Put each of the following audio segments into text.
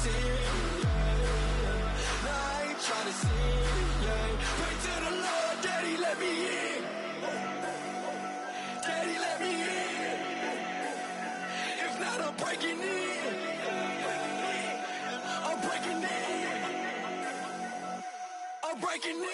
sin, yeah. Nah, I ain't trying to sin, yeah. Pray to the Lord, Daddy, let me in. Daddy, let me in. If not, I'm breaking in. I'm breaking in. I'm breaking in.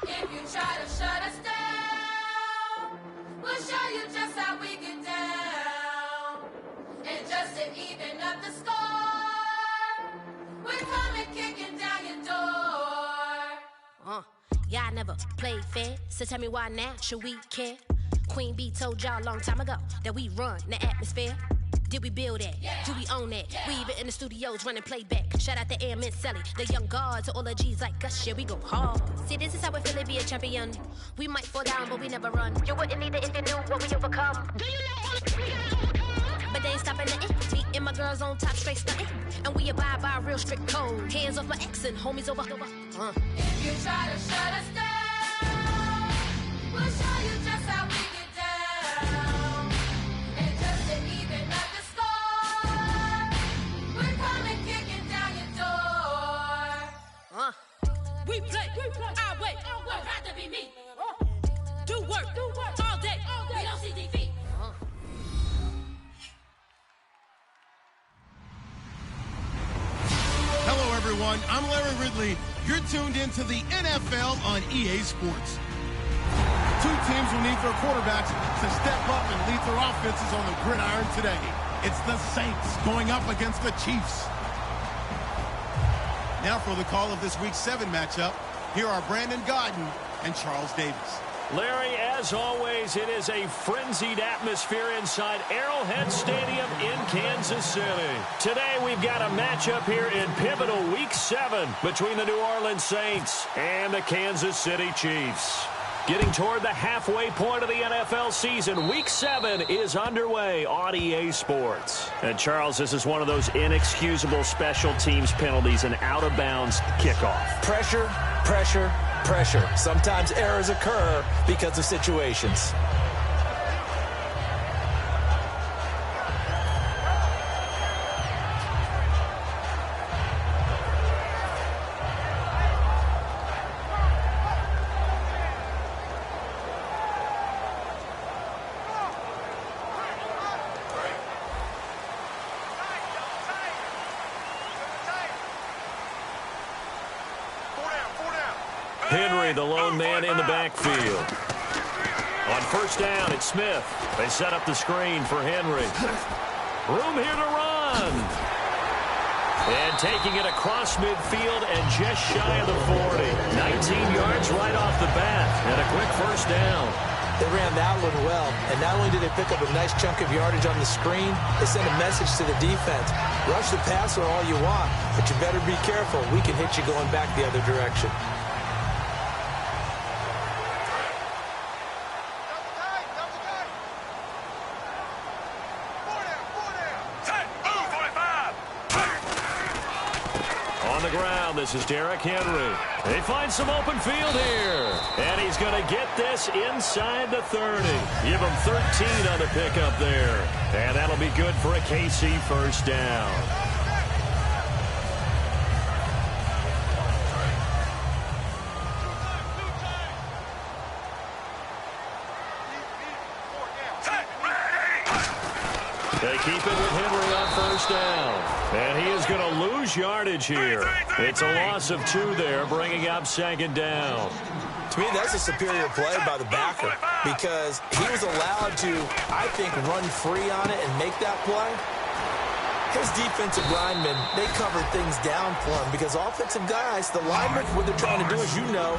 If you try to shut us down, we'll show you just how we get down. And just to even up the score, we're coming kicking down your door. Y'all never played fair, so tell me why now should we care? Queen Bee told y'all a long time ago that we run the atmosphere. Did we build that? Yeah. Do we own that? Yeah. We even in the studios running playback. Shout out to Airman Sally, the young guards, all the G's like us. Yeah, we go hard. See, this is how we feel to be a champion. We might fall down, but we never run. You wouldn't need it if you knew what we overcome. Do you know all we gotta overcome? But they ain't stopping nothing. Me and my girls on top, straight stunting. And we abide by a real strict code. Hands off my ex and homies over. If you try to shut us down, we'll show you just how we get down. And just to even up the score, we're coming kicking down your door. We play our way. Would rather be me. Do work all day. We don't see defeat. Hello, everyone. I'm Larry Ridley. You're tuned into the NFL on EA Sports. Two teams will need their quarterbacks to step up and lead their offenses on the gridiron today. It's the Saints going up against the Chiefs. Now for the call of this Week 7 matchup, here are Brandon Godden and Charles Davis. Larry, as always, it is a frenzied atmosphere inside Arrowhead Stadium in Kansas City. Today, we've got a matchup here in pivotal Week 7 between the New Orleans Saints and the Kansas City Chiefs. Getting toward the halfway point of the NFL season, Week 7 is underway on EA Sports. And, Charles, this is one of those inexcusable special teams penalties, an out-of-bounds kickoff. Pressure, pressure, pressure. Sometimes errors occur because of situations. Henry, the lone man in the backfield. On first down, it's Smith. They set up the screen for Henry. Room here to run. And taking it across midfield and just shy of the 40. 19 yards right off the bat. And a quick first down. They ran that one well, and not only did they pick up a nice chunk of yardage on the screen, they sent a message to the defense. Rush the passer all you want, but you better be careful. We can hit you going back the other direction. This is Derrick Henry. They find some open field here. And he's going to get this inside the 30. Give him 13 on the pickup there. And that'll be good for a KC first down. They keep it with Henry on first down. And he is going to lose yardage here. It's a loss of 2 there, bringing up second down. To me, that's a superior play by the backer because he was allowed to, I think, run free on it and make that play. His defensive linemen, they covered things down for him because offensive guys, the linemen, what they're trying to do, as you know,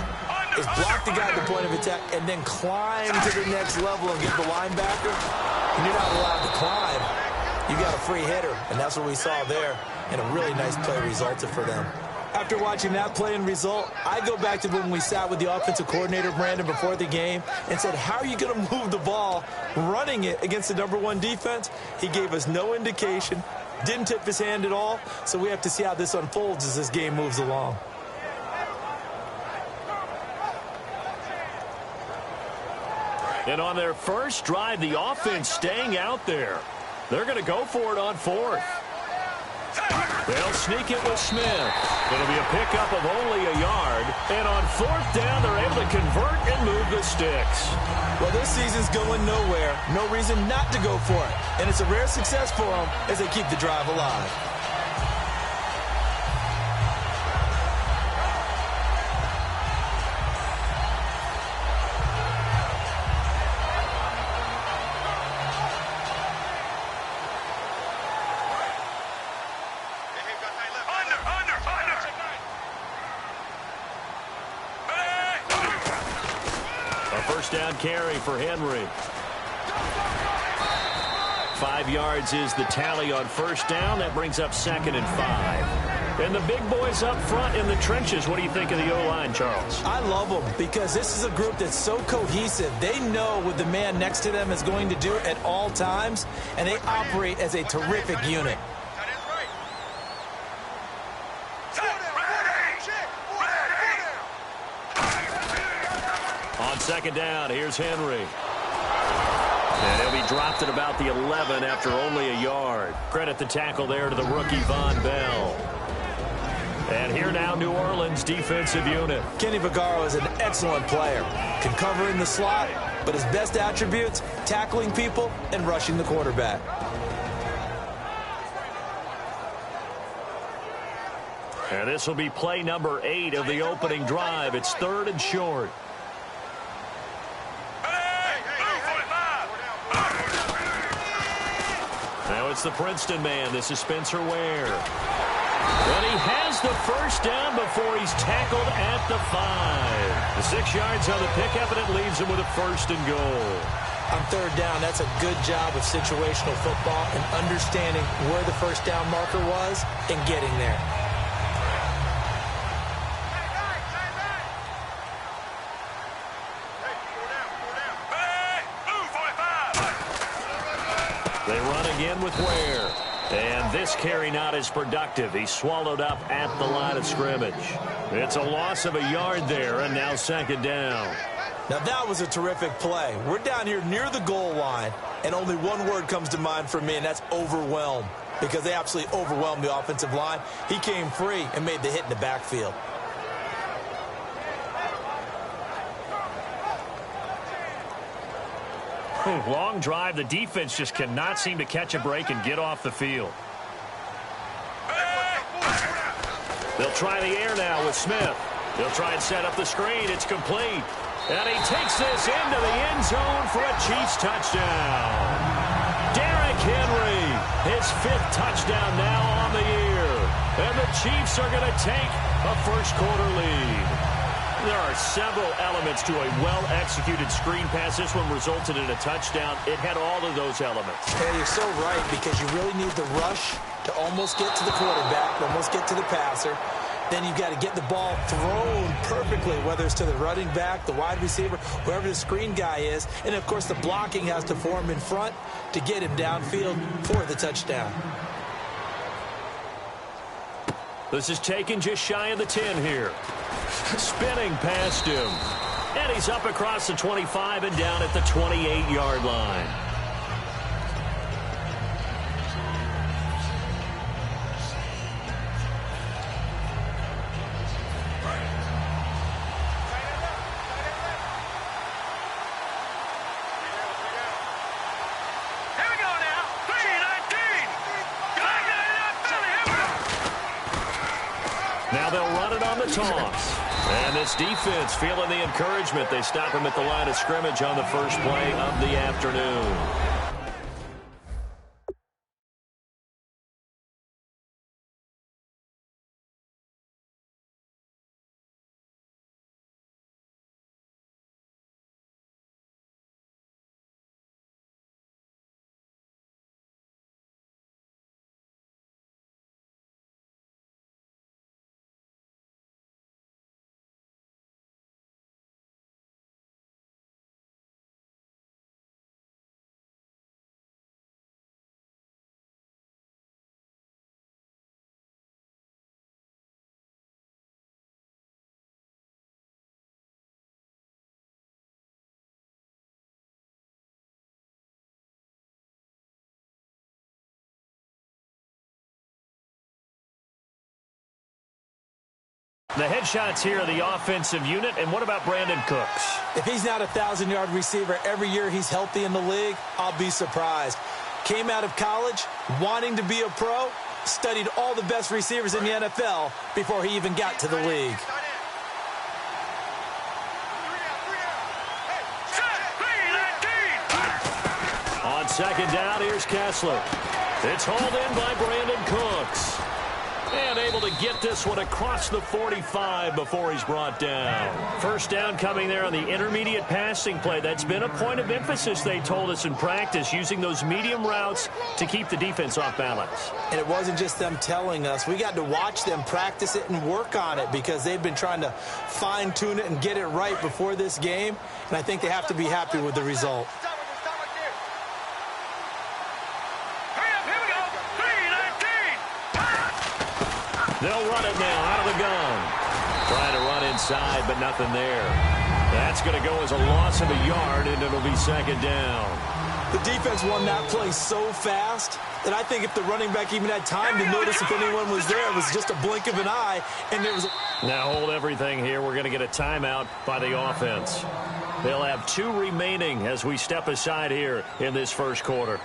is block the guy at the point of attack and then climb to the next level and get the linebacker. And you're not allowed to climb. You got a free hitter, and that's what we saw there. And a really nice play resulted for them. After watching that play and result, I go back to when we sat with the offensive coordinator, Brandon, before the game and said, how are you going to move the ball running it against the #1 defense? He gave us no indication, didn't tip his hand at all, so we have to see how this unfolds as this game moves along. And on their first drive, the offense staying out there. They're going to go for it on 4th. They'll sneak it with Smith. It'll be a pickup of only a yard. And on 4th down, they're able to convert and move the sticks. Well, this season's going nowhere. No reason not to go for it. And it's a rare success for them as they keep the drive alive. First down carry for Henry. 5 yards is the tally on first down. That brings up 2nd and 5. And the big boys up front in the trenches. What do you think of the O-line, Charles? I love them because this is a group that's so cohesive. They know what the man next to them is going to do at all times, and they operate as a terrific unit. On 2nd down, here's Henry. And he'll be dropped at about the 11 after only a yard. Credit the tackle there to the rookie Von Bell. And here now, New Orleans defensive unit. Kenny Vaccaro is an excellent player. Can cover in the slot, but his best attributes, tackling people and rushing the quarterback. And this will be play number 8 of the opening drive. It's 3rd and short. Now it's the Princeton man. This is Spencer Ware. And he has the first down before he's tackled at the 5. The 6 yards on the pickup, and it leaves him with a 1st and goal. On 3rd down, that's a good job of situational football and understanding where the first down marker was and getting there. They run again with Ware. And this carry not as productive. He's swallowed up at the line of scrimmage. It's a loss of a yard there, and now 2nd down. Now that was a terrific play. We're down here near the goal line, and only one word comes to mind for me, and that's overwhelmed, because they absolutely overwhelmed the offensive line. He came free and made the hit in the backfield. Long drive. The defense just cannot seem to catch a break and get off the field. They'll try the air now with Smith. They'll try and set up the screen. It's complete. And he takes this into the end zone for a Chiefs touchdown. Derrick Henry, his 5th touchdown now on the year. And the Chiefs are going to take a first-quarter lead. There are several elements to a well-executed screen pass. This one resulted in a touchdown. It had all of those elements. Hey, you're so right, because you really need the rush to almost get to the quarterback, almost get to the passer. Then you've got to get the ball thrown perfectly, whether it's to the running back, the wide receiver, whoever the screen guy is. And, of course, the blocking has to form in front to get him downfield for the touchdown. This is taken just shy of the 10 here. Spinning past him. And he's up across the 25 and down at the 28-yard line. Now they'll run it on the toss. And this defense feeling the encouragement. They stop him at the line of scrimmage on the first play of the afternoon. The headshots here are the offensive unit. And what about Brandon Cooks? If he's not a 1,000-yard receiver every year he's healthy in the league, I'll be surprised. Came out of college wanting to be a pro, studied all the best receivers in the NFL before he even got to the league. On second down, here's Kessler. It's hauled in by Brandon Cooks. And able to get this one across the 45 before he's brought down. First down coming there on the intermediate passing play. That's been a point of emphasis, they told us in practice, using those medium routes to keep the defense off balance. And it wasn't just them telling us. We got to watch them practice it and work on it because they've been trying to fine-tune it and get it right before this game. And I think they have to be happy with the result. They'll run it now out of the gun. Trying to run inside, but nothing there. That's going to go as a loss of a yard, and it'll be second down. The defense won that play so fast that I think if the running back even had time to notice if anyone was there, it was just a blink of an eye, and there was... Now hold everything here. We're going to get a timeout by the offense. They'll have 2 remaining as we step aside here in this first quarter.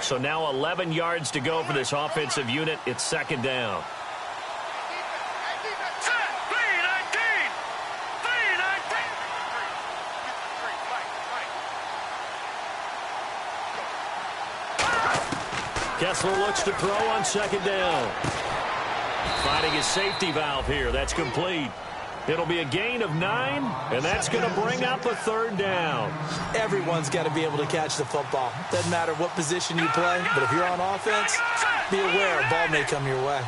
So now 11 yards to go for this offensive unit. It's second down. Kessler looks to throw on second down. Finding his safety valve here. That's complete. It'll be a gain of 9, and that's going to bring up a third down. Everyone's got to be able to catch the football. Doesn't matter what position you play, but if you're on offense, be aware a ball may come your way.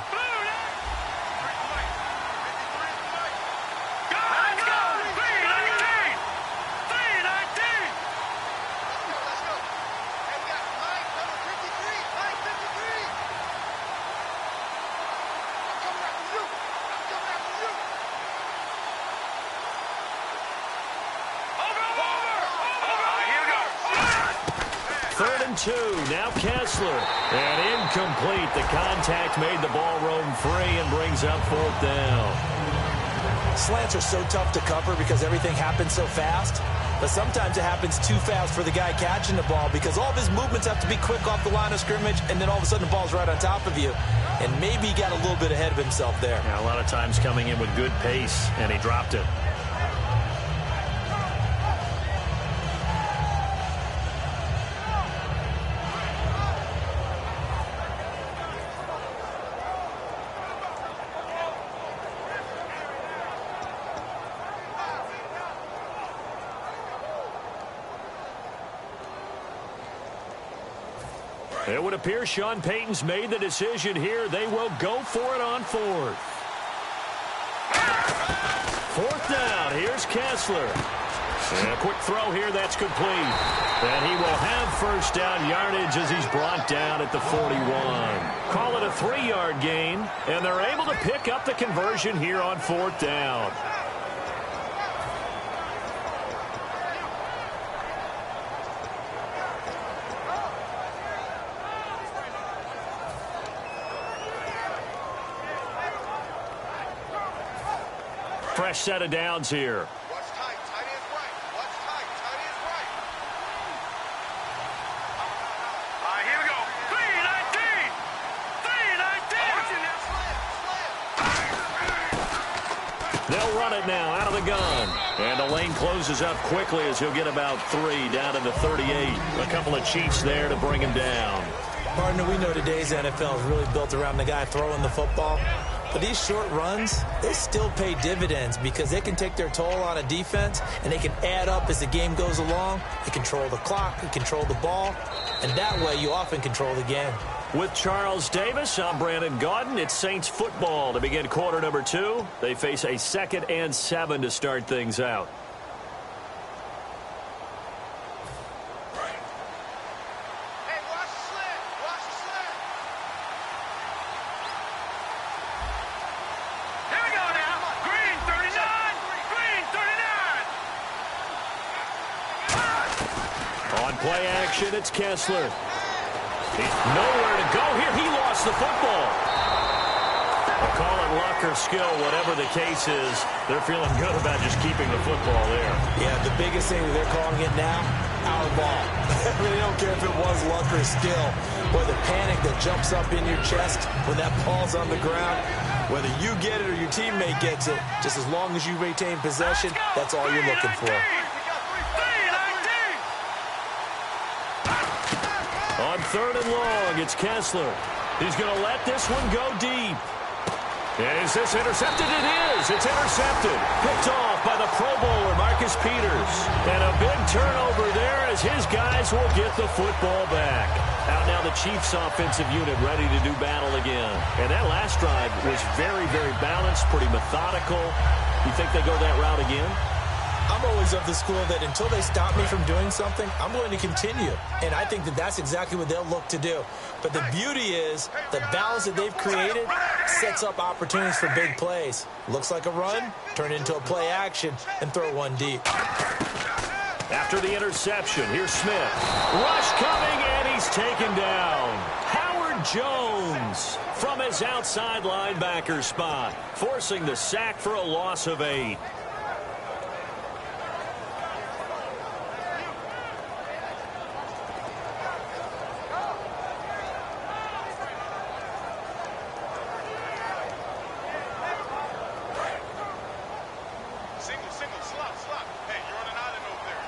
Now Kessler. And incomplete. The contact made the ball roam free and brings up fourth down. Slants are so tough to cover because everything happens so fast. But sometimes it happens too fast for the guy catching the ball because all of his movements have to be quick off the line of scrimmage, and then all of a sudden the ball's right on top of you. And maybe he got a little bit ahead of himself there. Yeah, a lot of times coming in with good pace, and he dropped it. It would appear Sean Payton's made the decision here. They will go for it on fourth. Fourth down. Here's Kessler. And a quick throw here. That's complete. And he will have first down yardage as he's brought down at the 41. Call it a 3-yard gain. And they're able to pick up the conversion here on fourth down. Fresh set of downs here. What's tight? Tight end's right. What's tight? Tight end's right. All right, here we go. 3-19. 3-19. They'll run it now out of the gun. And the lane closes up quickly as he'll get about 3 down to the 38. A couple of Chiefs there to bring him down. Partner, we know today's NFL is really built around the guy throwing the football. But these short runs, they still pay dividends because they can take their toll on a defense and they can add up as the game goes along. They control the clock, they control the ball, and that way you often control the game. With Charles Davis, I'm Brandon Gaudin. It's Saints football to begin quarter number 2. They face a 2nd and 7 to start things out. Play action, it's Kessler. He's nowhere to go here. He lost the football. They'll call it luck or skill, whatever the case is. They're feeling good about just keeping the football there. Yeah, the biggest thing that they're calling it now, our ball. They don't care if it was luck or skill. Or the panic that jumps up in your chest when that ball's on the ground. Whether you get it or your teammate gets it, just as long as you retain possession, that's all you're looking for. On 3rd and long, it's Kessler. He's going to let this one go deep. Is this intercepted? It is. It's intercepted. Picked off by the Pro Bowler, Marcus Peters. And a big turnover there as his guys will get the football back. Out now the Chiefs offensive unit ready to do battle again. And that last drive was very, very balanced, pretty methodical. You think they go that route again? I'm always of the school that until they stop me from doing something, I'm going to continue. And I think that that's exactly what they'll look to do. But the beauty is the balance that they've created sets up opportunities for big plays. Looks like a run, turn it into a play action, and throw one deep. After the interception, here's Smith. Rush coming, and he's taken down. Howard Jones from his outside linebacker spot, forcing the sack for a loss of 8.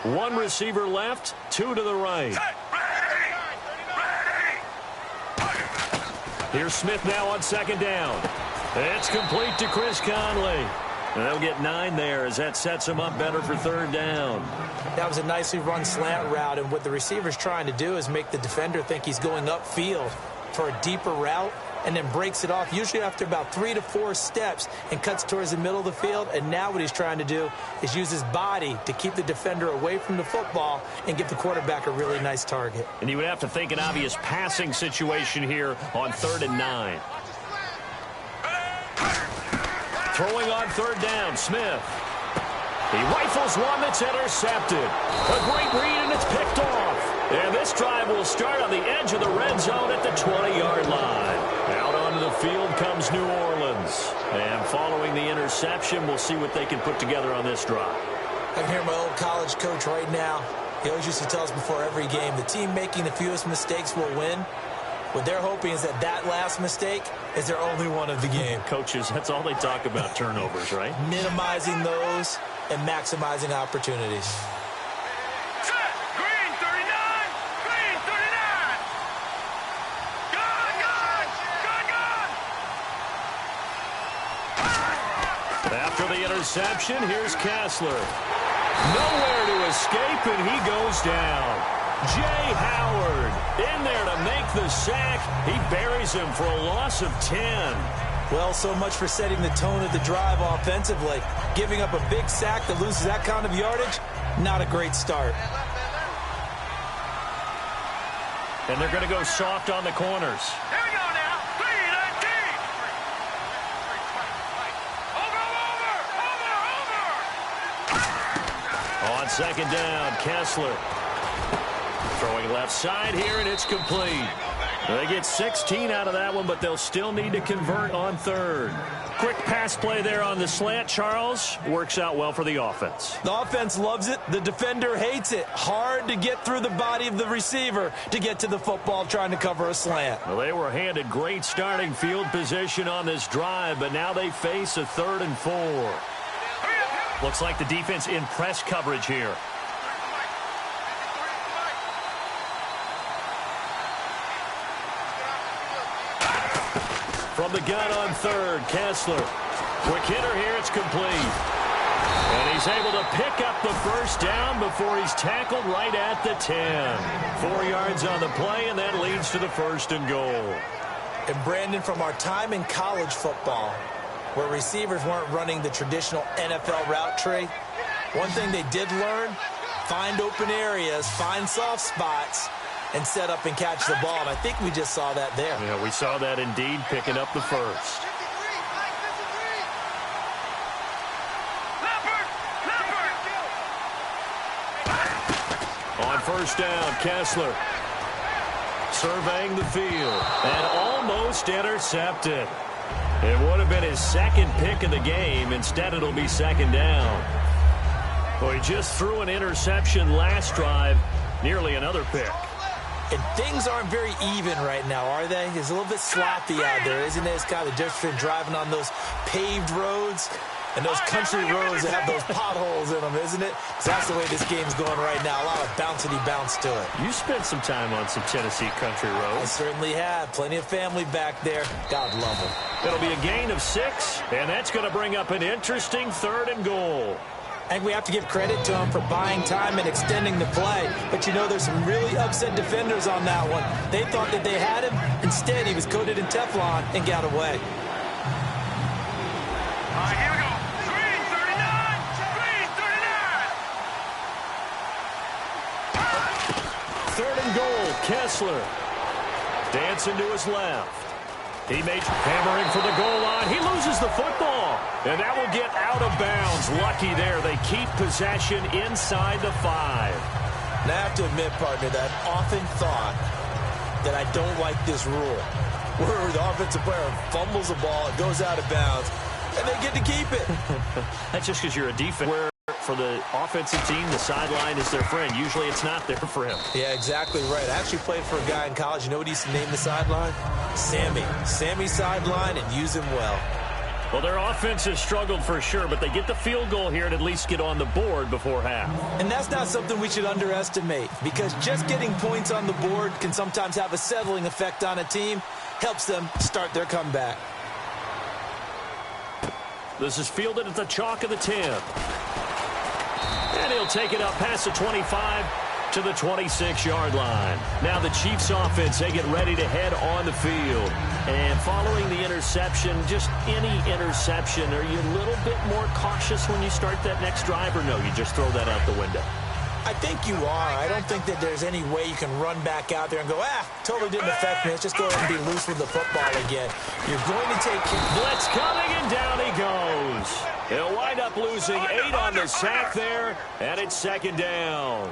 One receiver left, 2 to the right. Here's Smith now on 2nd down. It's complete to Chris Conley. And they'll get 9 there as that sets him up better for 3rd down. That was a nicely run slant route, and what the receiver's trying to do is make the defender think he's going upfield for a deeper route, and then breaks it off, usually after about 3 to 4 steps, and cuts towards the middle of the field. And now what he's trying to do is use his body to keep the defender away from the football and give the quarterback a really nice target. And you would have to think an obvious passing situation here on 3rd and 9. Throwing on 3rd down, Smith. He rifles one that's intercepted. A great read, and it's picked off. And this drive will start on the edge of the red zone at the 20-yard line. Out onto the field comes New Orleans. And following the interception, we'll see what they can put together on this drive. I can hear my old college coach right now. He always used to tell us before every game, the team making the fewest mistakes will win. What they're hoping is that that last mistake is their only one of the game. Coaches, that's all they talk about, turnovers, right? Minimizing those and maximizing opportunities. After the interception, here's Kessler. Nowhere to escape, and he goes down. Jay Howard in there to make the sack. He buries him for a loss of 10. Well, so much for setting the tone of the drive offensively. Giving up a big sack that loses that kind of yardage, not a great start. And they're going to go soft on the corners. Here we go now. 3-19. Over. On 2nd down, Kessler. Throwing left side here, and it's complete. They get 16 out of that one, but they'll still need to convert on 3rd. Quick pass play there on the slant, Charles. Works out well for the offense. The offense loves it. The defender hates it. Hard to get through the body of the receiver to get to the football trying to cover a slant. Well, they were handed great starting field position on this drive, but now they face a 3rd and 4. Looks like the defense in press coverage here. From the gun on 3rd, Kessler. Quick hitter here, it's complete. And he's able to pick up the 1st down before he's tackled right at the 10. 4 yards on the play, and that leads to the 1st and goal. And Brandon, from our time in college football, where receivers weren't running the traditional NFL route tree, one thing they did learn, find open areas, find soft spots, and set up and catch the ball. And I think we just saw that there. Yeah, we saw that indeed, picking up the 1st. On first down. Kessler surveying the field and almost intercepted. It would have been his second pick of the game. Instead, it'll be second down. Well, he just threw an interception last drive, nearly another pick. And things aren't very even right now, are they? It's a little bit sloppy out there, isn't it? It's kind of different between driving on those paved roads and those country roads that have those potholes in them, isn't it? 'Cause that's the way this game's going right now. A lot of bouncy bounce to it. You spent some time on some Tennessee country I roads. certainly have. Plenty of family back there. God love them. It'll be a gain of 6, and that's going to bring up an interesting 3rd and goal. I think we have to give credit to him for buying time and extending the play. But, you know, there's some really upset defenders on that one. They thought that they had him. Instead, he was coated in Teflon and got away. All right, here we go. Green 39. Green 39. 3rd and goal. Kessler dancing to his left. Teammates hammering for the goal line. He loses the football. And that will get out of bounds. Lucky there. They keep possession inside the 5. And I have to admit, partner, that I've often thought that I don't like this rule, where the offensive player fumbles the ball, it goes out of bounds, and they get to keep it. That's just because you're a defense. Where for the offensive team, the sideline is their friend. Usually it's not there for him. Yeah, exactly right. I actually played for a guy in college. You know what he used to name the sideline? Sammy. Sammy's sideline, and use him well. Well, their offense has struggled for sure, but they get the field goal here and at least get on the board before half. And that's not something we should underestimate, because just getting points on the board can sometimes have a settling effect on a team. Helps them start their comeback. This is fielded at the chalk of the 10. And he'll take it up past the 25 to the 26-yard line. Now the Chiefs offense, they get ready to head on the field. And following the interception, just any interception, are you a little bit more cautious when you start that next drive, or no, you just throw that out the window? I think you are. I don't think that there's any way you can run back out there and go, totally didn't affect me. Let's just go ahead and be loose with the football again. You're going to take... Blitz coming, and down he goes. He'll wind up losing 8 on the sack there, and it's second down.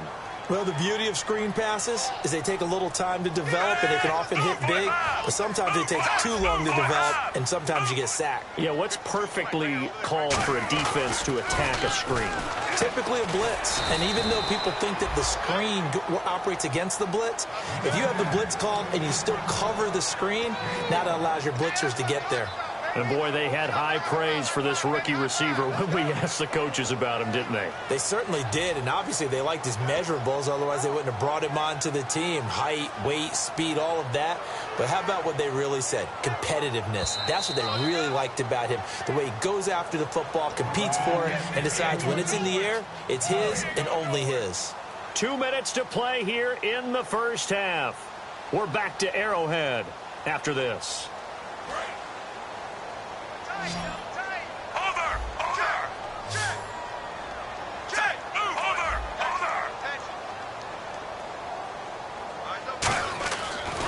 Well, the beauty of screen passes is they take a little time to develop, and they can often hit big, but sometimes they take too long to develop, and sometimes you get sacked. Yeah, what's perfectly called for a defense to attack a screen? Typically a blitz, and even though people think that the screen operates against the blitz, if you have the blitz called and you still cover the screen, now that allows your blitzers to get there. And boy, they had high praise for this rookie receiver when we asked the coaches about him, didn't they? They certainly did, and obviously they liked his measurables, otherwise they wouldn't have brought him onto the team. Height, weight, speed, all of that. But how about what they really said? Competitiveness. That's what they really liked about him. The way he goes after the football, competes for it, and decides when it's in the air, it's his and only his. 2 minutes to play here in the first half. We're back to Arrowhead after this.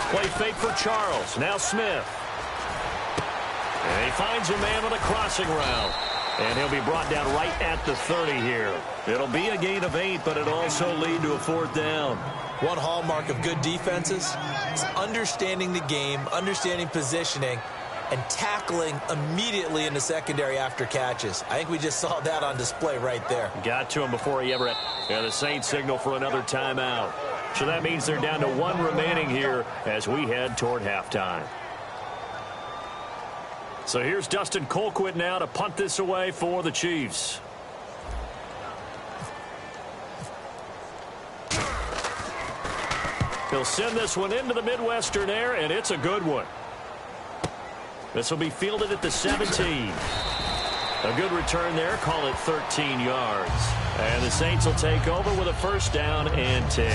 Play fake for Charles. Now Smith. And he finds a man on a crossing route. And he'll be brought down right at the 30 here. It'll be a gain of 8, but it'll also lead to a 4th down. One hallmark of good defenses is understanding the game, understanding positioning, and tackling immediately in the secondary after catches. I think we just saw that on display right there. Got to him before he ever... Yeah, the Saints signal for another timeout. So that means they're down to 1 remaining here as we head toward halftime. So here's Dustin Colquitt now to punt this away for the Chiefs. He'll send this one into the Midwestern air, and it's a good one. This will be fielded at the 17. A good return there. Call it 13 yards. And the Saints will take over with a 1st down and 10.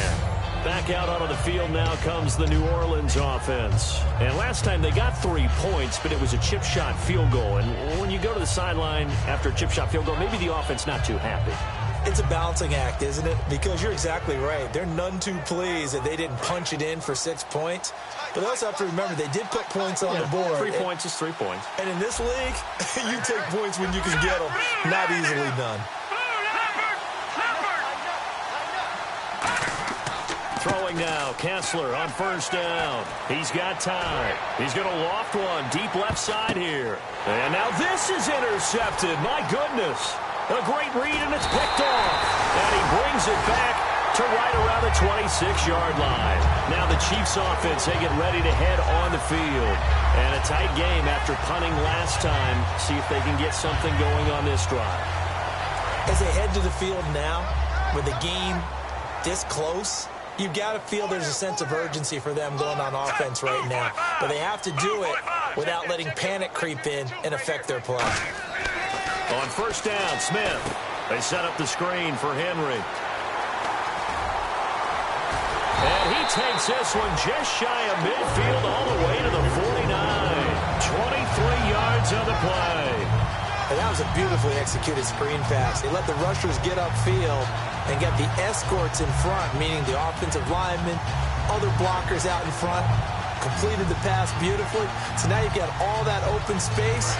Back out onto the field now comes the New Orleans offense. And last time they got 3 points, but it was a chip shot field goal. And when you go to the sideline after a chip shot field goal, maybe the offense not too happy. It's a balancing act, isn't it? Because you're exactly right. They're none too pleased that they didn't punch it in for 6 points. But they also have to remember they did put points on the board. 3 points is 3 points. And in this league, you take points when you can get them. Not easily done. Throwing now, Kessler on first down. He's got time. He's going to loft one deep left side here. And now this is intercepted. My goodness. A great read, and it's picked off. And he brings it back to right around the 26-yard line. Now the Chiefs offense, they get ready to head on the field. And a tight game after punting last time. See if they can get something going on this drive. As they head to the field now, with the game this close, you've got to feel there's a sense of urgency for them going on offense right now. But they have to do it without letting panic creep in and affect their play. On first down, Smith. They set up the screen for Henry. And he takes this one just shy of midfield all the way to the 49. 23 yards on the play. And that was a beautifully executed screen pass. They let the rushers get upfield and get the escorts in front, meaning the offensive linemen, other blockers out in front, completed the pass beautifully. So now you've got all that open space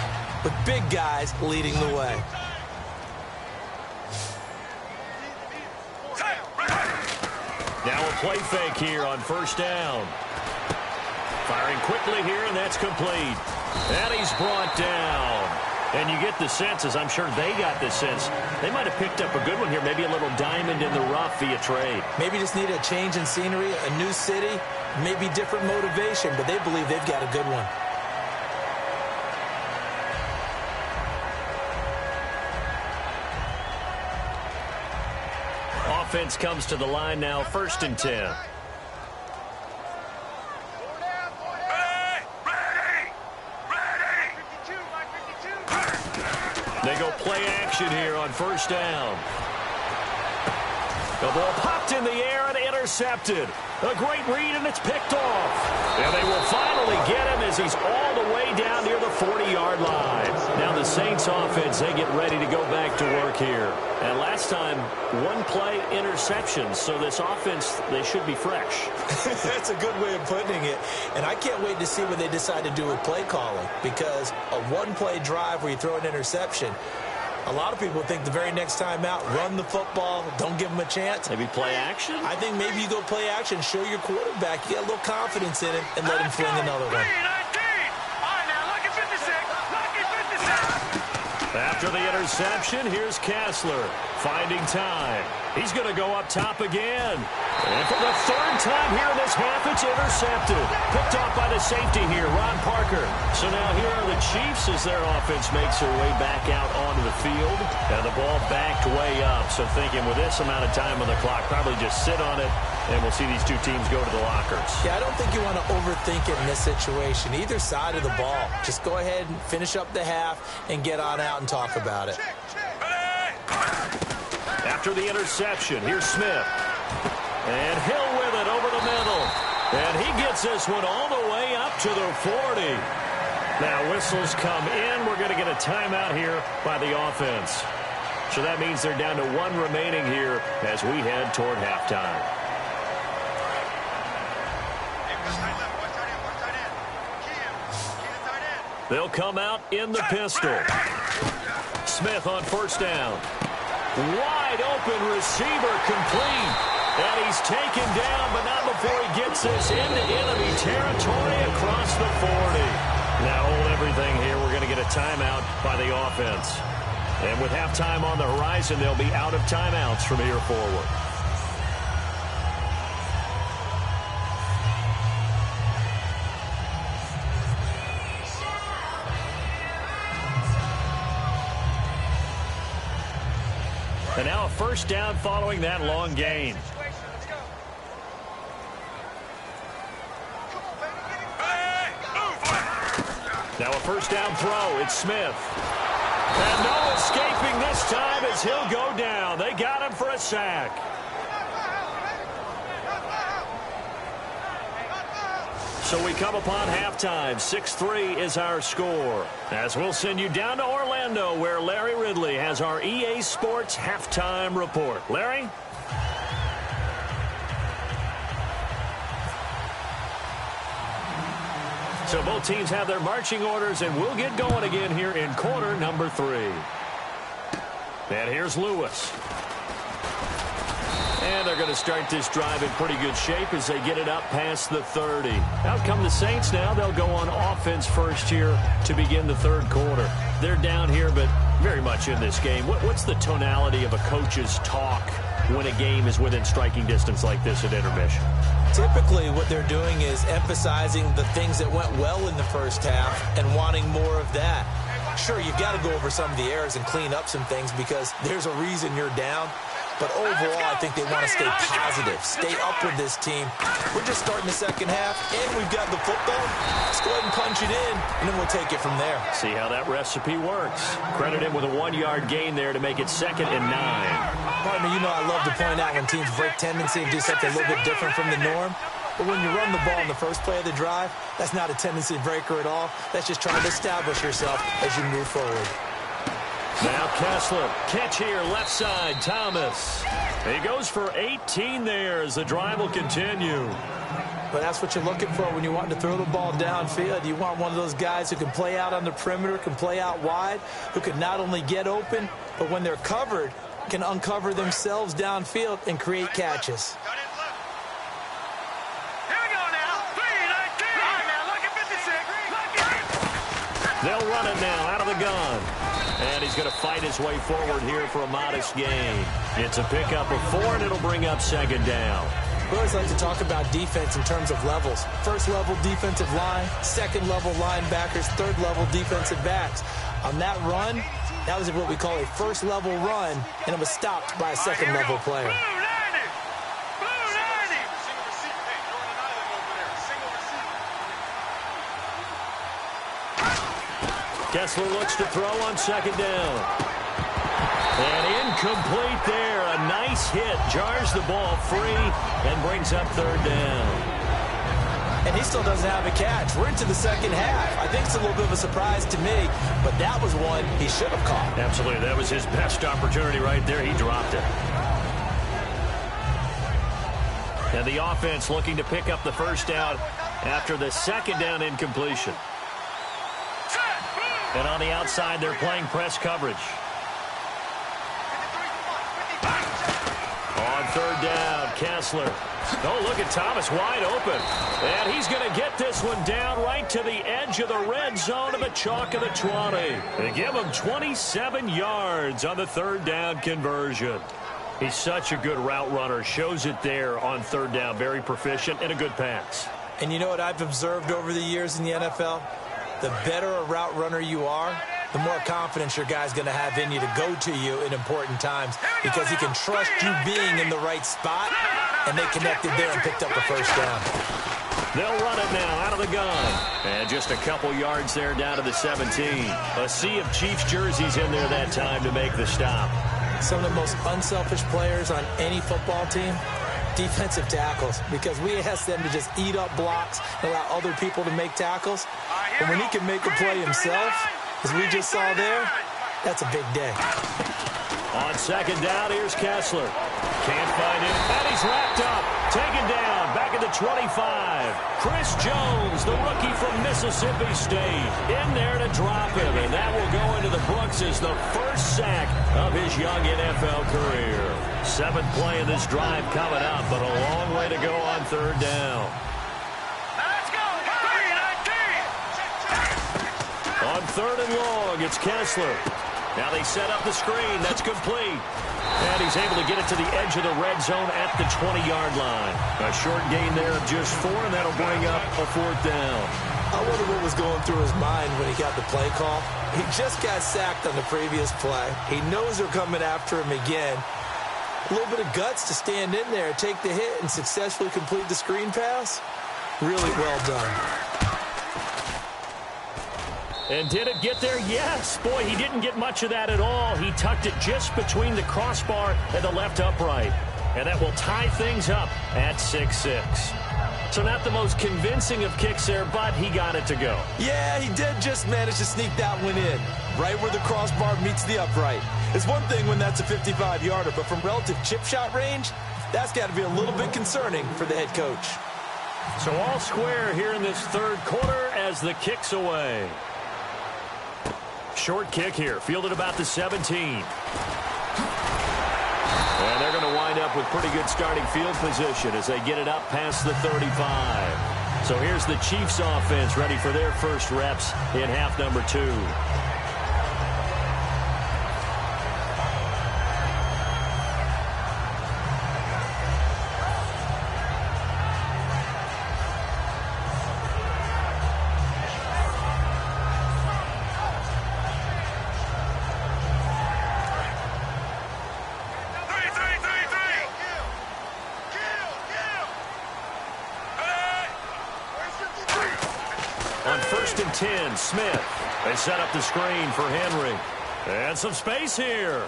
with big guys leading the way. Now a play fake here on first down. Firing quickly here, and that's complete. And he's brought down. And you get the sense, as I'm sure they got the sense, they might have picked up a good one here, maybe a little diamond in the rough via trade. Maybe just need a change in scenery, a new city, maybe different motivation, but they believe they've got a good one. Offense comes to the line now, 1st and 10. They go play action here on first down. The ball popped in the air and intercepted. A great read, and it's picked off. And they will finally get him as he's all the way down near the 40-yard line. Now the Saints offense, they get ready to go back to work here. And last time, one play interception. So this offense, they should be fresh. That's a good way of putting it. And I can't wait to see what they decide to do with play calling. Because a one-play drive where you throw an interception, a lot of people think the very next time out, run the football, don't give them a chance. Maybe play action? I think maybe you go play action, show your quarterback, you got a little confidence in him, and let him fling another one. After the interception, here's Kessler finding time. He's going to go up top again. And for the 3rd time here in this half, it's intercepted. Picked off by the safety here, Ron Parker. So now here are the Chiefs as their offense makes their way back out onto the field. And the ball backed way up. So thinking with this amount of time on the clock, probably just sit on it, and we'll see these two teams go to the lockers. Yeah, I don't think you want to overthink it in this situation. Either side of the ball. Just go ahead and finish up the half and get on out and talk about it. After the interception, here's Smith. And Hill with it over the middle. And he gets this one all the way up to the 40. Now whistles come in. We're going to get a timeout here by the offense. So that means they're down to 1 remaining here as we head toward halftime. They'll come out in the pistol. Smith on first down. Wide open receiver complete. And he's taken down, but not before he gets this into enemy territory across the 40. Now hold everything here. We're going to get a timeout by the offense. And with halftime on the horizon, they'll be out of timeouts from here forward. And now a first down following that long gain. Now a first down throw. It's Smith. And no escaping this time as he'll go down. They got him for a sack. So we come upon halftime. 6-3 is our score. As we'll send you down to Orlando, where Larry Ridley has our EA Sports halftime report. Larry? So both teams have their marching orders, and we'll get going again here in quarter number 3. And here's Lewis. And they're going to start this drive in pretty good shape as they get it up past the 30. Out come the Saints now. They'll go on offense first here to begin the third quarter. They're down here, but very much in this game. What's the tonality of a coach's talk when a game is within striking distance like this at intermission? Typically, what they're doing is emphasizing the things that went well in the first half and wanting more of that. Sure, you've got to go over some of the errors and clean up some things because there's a reason you're down. But overall, I think they want to stay positive, stay up with this team. We're just starting the second half, and we've got the football. Let's go ahead and punch it in, and then we'll take it from there. See how that recipe works. Credit him with a 1-yard gain there to make it 2nd and 9. Partner, you know I love to point out when teams break tendency and do something a little bit different from the norm. But when you run the ball in the first play of the drive, that's not a tendency breaker at all. That's just trying to establish yourself as you move forward. Now Kessler, catch here, left side, Thomas. He goes for 18 there as the drive will continue. But that's what you're looking for when you want to throw the ball downfield. You want one of those guys who can play out on the perimeter, can play out wide, who can not only get open, but when they're covered, can uncover themselves downfield and create catches. They'll run it now out of the gun. And he's going to fight his way forward here for a modest gain. It's a pickup of 4, and it'll bring up 2nd down. We always like to talk about defense in terms of levels. First level defensive line, second level linebackers, third level defensive backs. On that run, that was what we call a first level run, and it was stopped by a second level player. Kessler looks to throw on 2nd down. And incomplete there. A nice hit. Jars the ball free and brings up 3rd down. And he still doesn't have a catch. We're into the second half. I think it's a little bit of a surprise to me, but that was one he should have caught. Absolutely. That was his best opportunity right there. He dropped it. And the offense looking to pick up the 1st down after the 2nd down incompletion. And on the outside, they're playing press coverage. On 3rd down, Kessler. Oh, look at Thomas wide open. And he's going to get this one down right to the edge of the red zone of the chalk of the 20. They give him 27 yards on the 3rd down conversion. He's such a good route runner. Shows it there on 3rd down. Very proficient and a good pass. And you know what I've observed over the years in the NFL? The better a route runner you are, the more confidence your guy's going to have in you to go to you in important times because he can trust you being in the right spot, and they connected there and picked up the 1st down. They'll run it now out of the gun. And just a couple yards there down to the 17. A sea of Chiefs jerseys in there that time to make the stop. Some of the most unselfish players on any football team, defensive tackles, because we ask them to just eat up blocks and allow other people to make tackles. And when he can make a play himself, as we just saw there, that's a big day. On 2nd down, here's Kessler. Can't find him, and he's wrapped up. Taken down, back at the 25. Chris Jones, the rookie from Mississippi State, in there to drop him, and that will go into the books as the 1st sack of his young NFL career. 7th play of this drive coming up, but a long way to go on 3rd down. On 3rd and long, it's Kessler. Now they set up the screen. That's complete. And he's able to get it to the edge of the red zone at the 20-yard line. A short gain there of just 4, and that'll bring up a 4th down. I wonder what was going through his mind when he got the play call. He just got sacked on the previous play. He knows they're coming after him again. A little bit of guts to stand in there, take the hit, and successfully complete the screen pass. Really well done. And did it get there? Yes. Boy, he didn't get much of that at all. He tucked it just between the crossbar and the left upright. And that will tie things up at 6-6. So not the most convincing of kicks there, but he got it to go. Yeah, he did just manage to sneak that one in, right where the crossbar meets the upright. It's one thing when that's a 55-yarder, but from relative chip shot range, that's got to be a little bit concerning for the head coach. So all square here in this 3rd quarter as the kick's away. Short kick here, fielded about the 17. And they're going to wind up with pretty good starting field position as they get it up past the 35. So here's the Chiefs offense ready for their first reps in half number 2. On 1st and 10, Smith. They set up the screen for Henry. And some space here.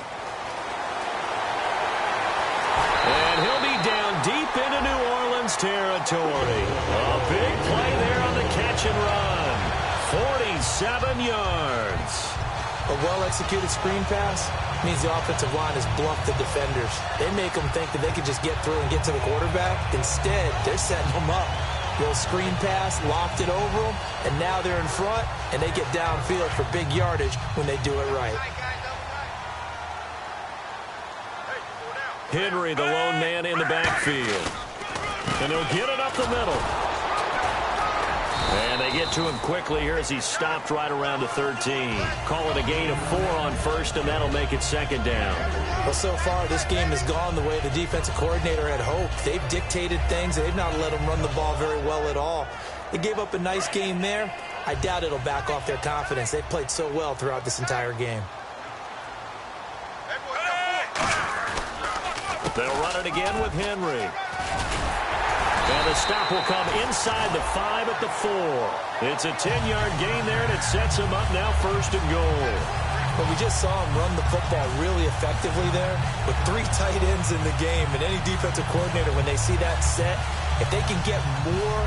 And he'll be down deep into New Orleans territory. A big play there on the catch and run. 47 yards. A well-executed screen pass means the offensive line has bluffed the defenders. They make them think that they can just get through and get to the quarterback. Instead, they're setting them up. Little screen pass, locked it over them, and now they're in front, and they get downfield for big yardage when they do it right. Henry, the lone man in the backfield. And he'll get it up the middle. And they get to him quickly here as he's stopped right around the 13. Call it a gain of 4 on 1st, and that'll make it 2nd down. Well, so far, this game has gone the way the defensive coordinator had hoped. They've dictated things. They've not let them run the ball very well at all. They gave up a nice game there. I doubt it'll back off their confidence. They've played so well throughout this entire game. They'll run it again with Henry. And the stop will come inside the 5 at the 4. It's a 10-yard gain there, and it sets him up now 1st and goal. But we just saw him run the football really effectively there with 3 tight ends in the game. And any defensive coordinator, when they see that set, if they can get more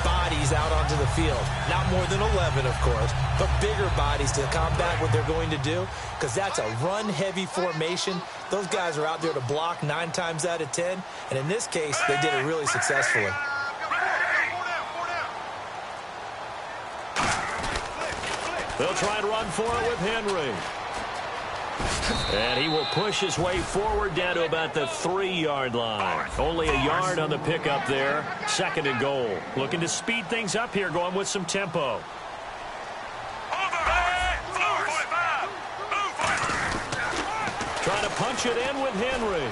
bodies out onto the field, not more than 11, of course, but bigger bodies to combat what they're going to do, because that's a run-heavy formation. Those guys are out there to block 9 times out of 10, and in this case, they did it really successfully. They'll try and run for it with Henry. And he will push his way forward down to about the 3-yard line. Only a yard on the pickup there. 2nd and goal. Looking to speed things up here, going with some tempo. Trying to punch it in with Henry.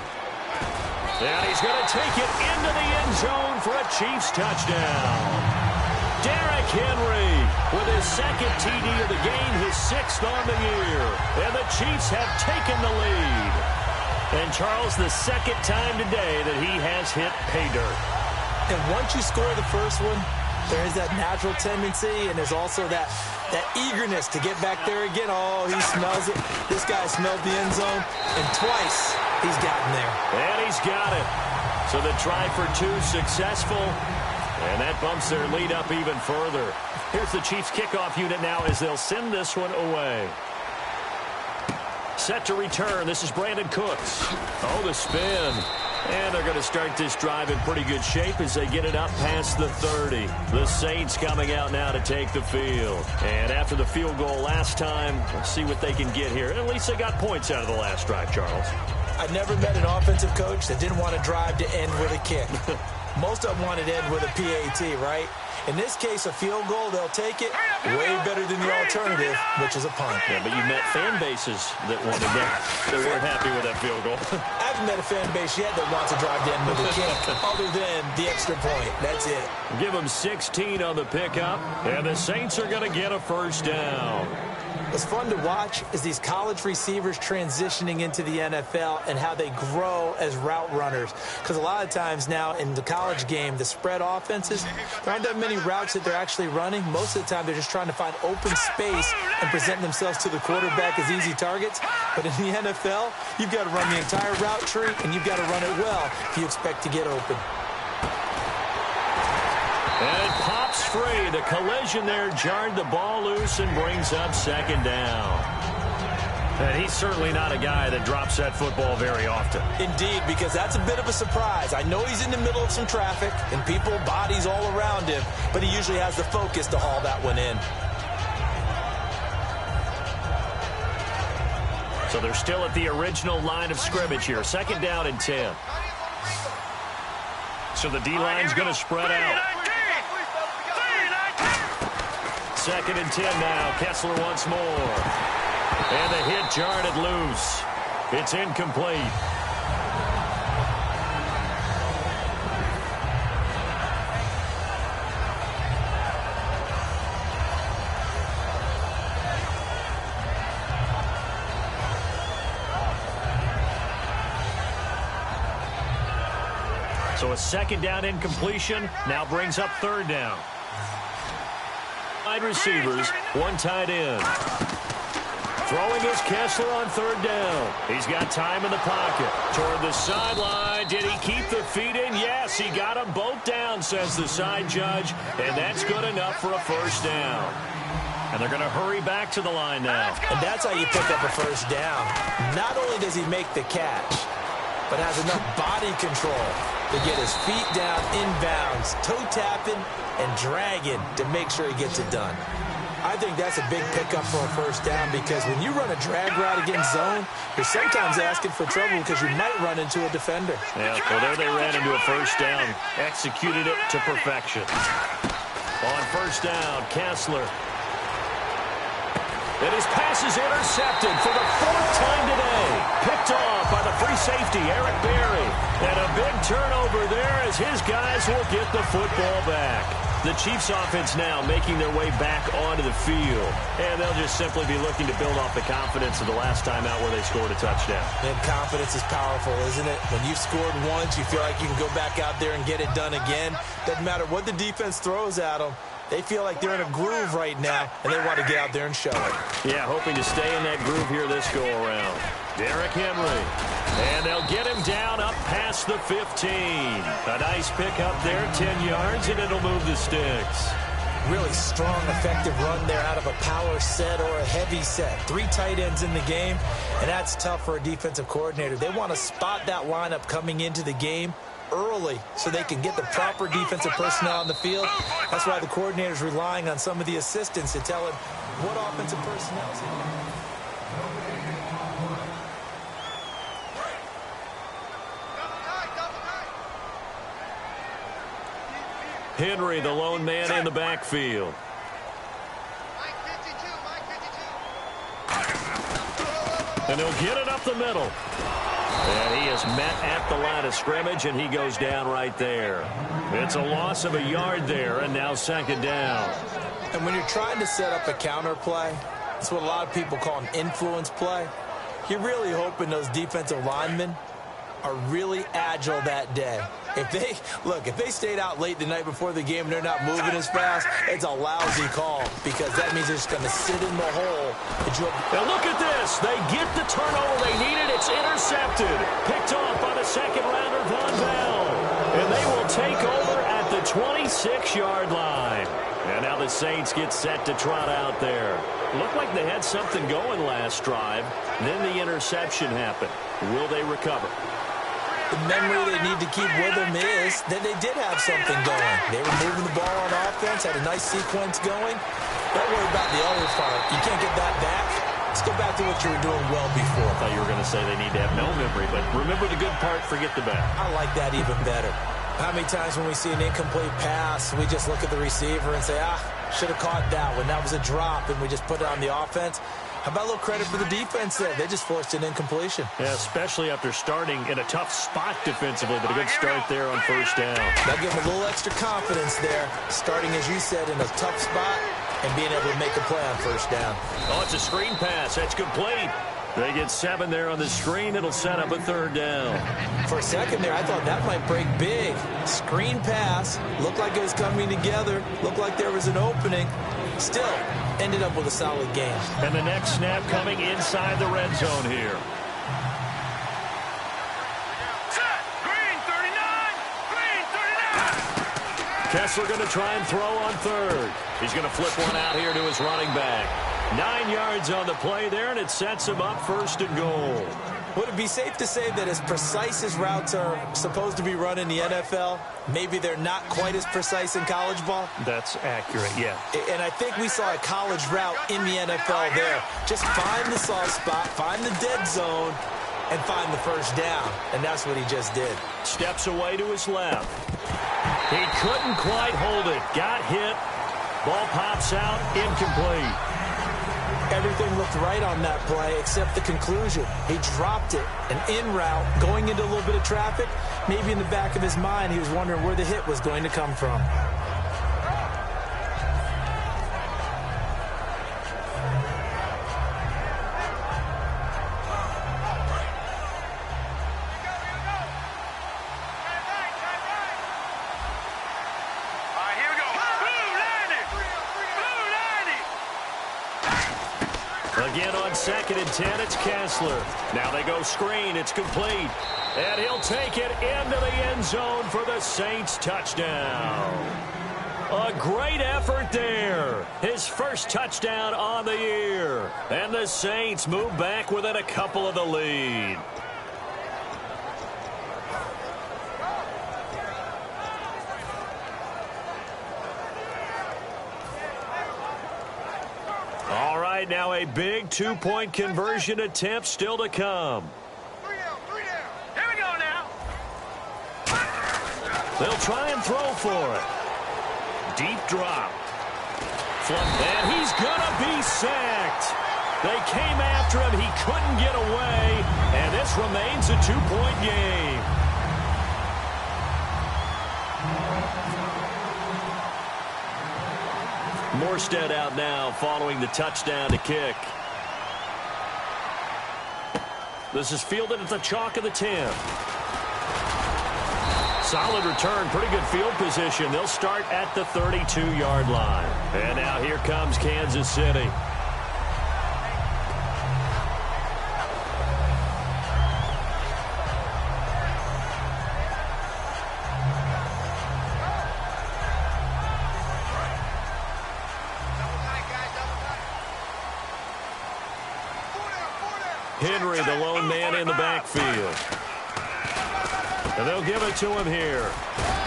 And he's going to take it into the end zone for a Chiefs touchdown. Derrick Henry with his 2nd TD of the game, his 6th on the year. And the Chiefs have taken the lead. And Charles, the 2nd time today that he has hit pay dirt. And once you score the first one, there is that natural tendency, and there's also that eagerness to get back there again. Oh, he smells it. This guy smelled the end zone, and twice he's gotten there. And he's got it. So the try for 2 successful. And that bumps their lead up even further. Here's the Chiefs kickoff unit now as they'll send this one away. Set to return. This is Brandon Cooks. Oh, the spin. And they're going to start this drive in pretty good shape as they get it up past the 30. The Saints coming out now to take the field. And after the field goal last time, let's see what they can get here. At least they got points out of the last drive, Charles. I never met an offensive coach that didn't want to drive to end with a kick. Most of them wanted to end with a PAT, right? In this case, a field goal, they'll take it. Way better than the alternative, which is a punt. Yeah, but you met fan bases that wanted that. They weren't happy with that field goal. I haven't met a fan base yet that wants to drive to end with a kick, other than the extra point. That's it. Give them 16 on the pickup, and the Saints are going to get a 1st down. What's fun to watch is these college receivers transitioning into the NFL and how they grow as route runners. Because a lot of times now in the college game, the spread offenses, there aren't that many routes that they're actually running. Most of the time, they're just trying to find open space and present themselves to the quarterback as easy targets. But in the NFL, you've got to run the entire route tree, and you've got to run it well if you expect to get open. And it pops free. The collision there jarred the ball loose and brings up 2nd down. And he's certainly not a guy that drops that football very often. Indeed, because that's a bit of a surprise. I know he's in the middle of some traffic and people, bodies all around him, but he usually has the focus to haul that one in. So they're still at the original line of scrimmage here. 2nd down and 10. So the D-line's going to spread out. 2nd and 10 now. Kessler once more. And the hit jarred it loose. It's incomplete. So a 2nd down incompletion now brings up 3rd down. Wide receivers, 1 tight end. Throwing is Kessler on 3rd down. He's got time in the pocket. Toward the sideline. Did he keep the feet in? Yes, he got them both down, says the side judge. And that's good enough for a 1st down. And they're going to hurry back to the line now. And that's how you pick up a 1st down. Not only does he make the catch, but has enough body control to get his feet down inbounds, toe tapping and dragging to make sure he gets it done. I think that's a big pickup for a 1st down because when you run a drag route against zone, you're sometimes asking for trouble because you might run into a defender. Yeah, well, there they ran into a 1st down. Executed it to perfection. On 1st down, Kessler. And his pass is intercepted for the 4th time today. Picked off by the free safety, Eric Berry. And a big turnover there as his guys will get the football back. The Chiefs offense now making their way back onto the field. And they'll just simply be looking to build off the confidence of the last time out where they scored a touchdown. And confidence is powerful, isn't it? When you've scored once, you feel like you can go back out there and get it done again. Doesn't matter what the defense throws at them. They feel like they're in a groove right now, and they want to get out there and show it. Yeah, hoping to stay in that groove here this go-around. Derrick Henry. And they'll get him down up past the 15. A nice pickup there, 10 yards, and it'll move the sticks. Really strong, effective run there out of a power set or a heavy set. 3 tight ends in the game, and that's tough for a defensive coordinator. They want to spot that lineup coming into the game early so they can get the proper defensive personnel on the field. That's why the coordinator's relying on some of the assistants to tell him what offensive personnel is in. Henry, the lone man in the backfield. And he'll get it up the middle. And he is met at the line of scrimmage, and he goes down right there. It's a loss of a yard there, and now 2nd down. And when you're trying to set up a counter play, it's what a lot of people call an influence play. You're really hoping those defensive linemen are really agile that day. If they stayed out late the night before the game and they're not moving as fast, it's a lousy call because that means they're just going to sit in the hole. Now look at this. They get the turnover they needed. It's intercepted. Picked off by the 2nd rounder, Von Bell. And they will take over at the 26-yard line. And now the Saints get set to trot out there. Looked like they had something going last drive. Then the interception happened. Will they recover? The memory they need to keep with them is that they did have something going. They were moving the ball on offense, had a nice sequence going. Don't worry about the other part. You can't get that back. Let's go back to what you were doing well before. I thought you were going to say they need to have no memory, but remember the good part, forget the bad. I like that even better. How many times when we see an incomplete pass, we just look at the receiver and say, should have caught that one. That was a drop, and we just put it on the offense. How about a little credit for the defense there? They just forced an incompletion. Yeah, especially after starting in a tough spot defensively, but a good start there on 1st down. That gave them a little extra confidence there, starting, as you said, in a tough spot and being able to make a play on 1st down. Oh, it's a screen pass. That's complete. They get 7 there on the screen. It'll set up a 3rd down. For a second there, I thought that might break big. Screen pass. Looked like it was coming together. Looked like there was an opening. Still, ended up with a solid game. And the next snap coming inside the red zone here. Set. Green 39. Green 39. Kessler going to try and throw on 3rd. He's going to flip one out here to his running back. 9 yards on the play there, and it sets him up 1st and goal. Would it be safe to say that as precise as routes are supposed to be run in the NFL, maybe they're not quite as precise in college ball? That's accurate, yeah. And I think we saw a college route in the NFL there. Just find the soft spot, find the dead zone, and find the first down, and that's what he just did. Steps away to his left. He couldn't quite hold it. Got hit. Ball pops out, incomplete. Everything looked right on that play except the conclusion. He dropped it, an in route, going into a little bit of traffic. Maybe in the back of his mind, he was wondering where the hit was going to come from. Again on 2nd and 10, it's Kessler. Now they go screen. It's complete. And he'll take it into the end zone for the Saints touchdown. A great effort there. His first touchdown on the year. And the Saints move back within a couple of the lead. All right, now a big two-point conversion attempt still to come. 3 down, 3 down. Here we go now. They'll try and throw for it. Deep drop. And he's going to be sacked. They came after him. He couldn't get away. And this remains a two-point game. Morstead out now following the touchdown to kick. This is fielded at the chalk of the 10. Solid return, pretty good field position. They'll start at the 32-yard line. And now here comes Kansas City. Henry, the lone man in the backfield. And they'll give it to him here.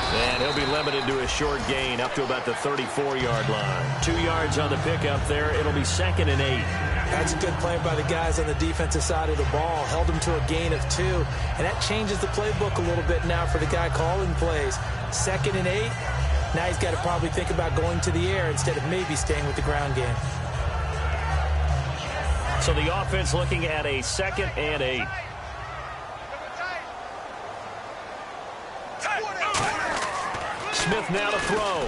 And he'll be limited to a short gain up to about the 34-yard line. 2 yards on the pickup there. It'll be 2nd and 8. That's a good play by the guys on the defensive side of the ball. Held him to a gain of 2. And that changes the playbook a little bit now for the guy calling plays. 2nd and 8. Now he's got to probably think about going to the air instead of maybe staying with the ground game. So the offense looking at a 2nd and 8. Smith now to throw.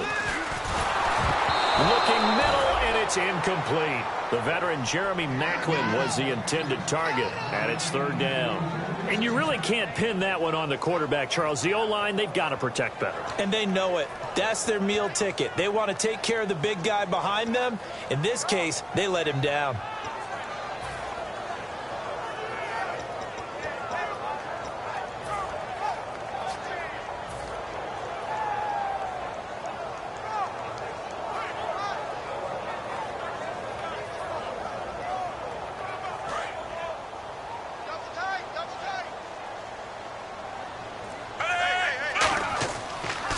Looking middle, and it's incomplete. The veteran Jeremy Maclin was the intended target, and it's 3rd down. And you really can't pin that one on the quarterback, Charles. The O-line, they've got to protect better. And they know it. That's their meal ticket. They want to take care of the big guy behind them. In this case, they let him down.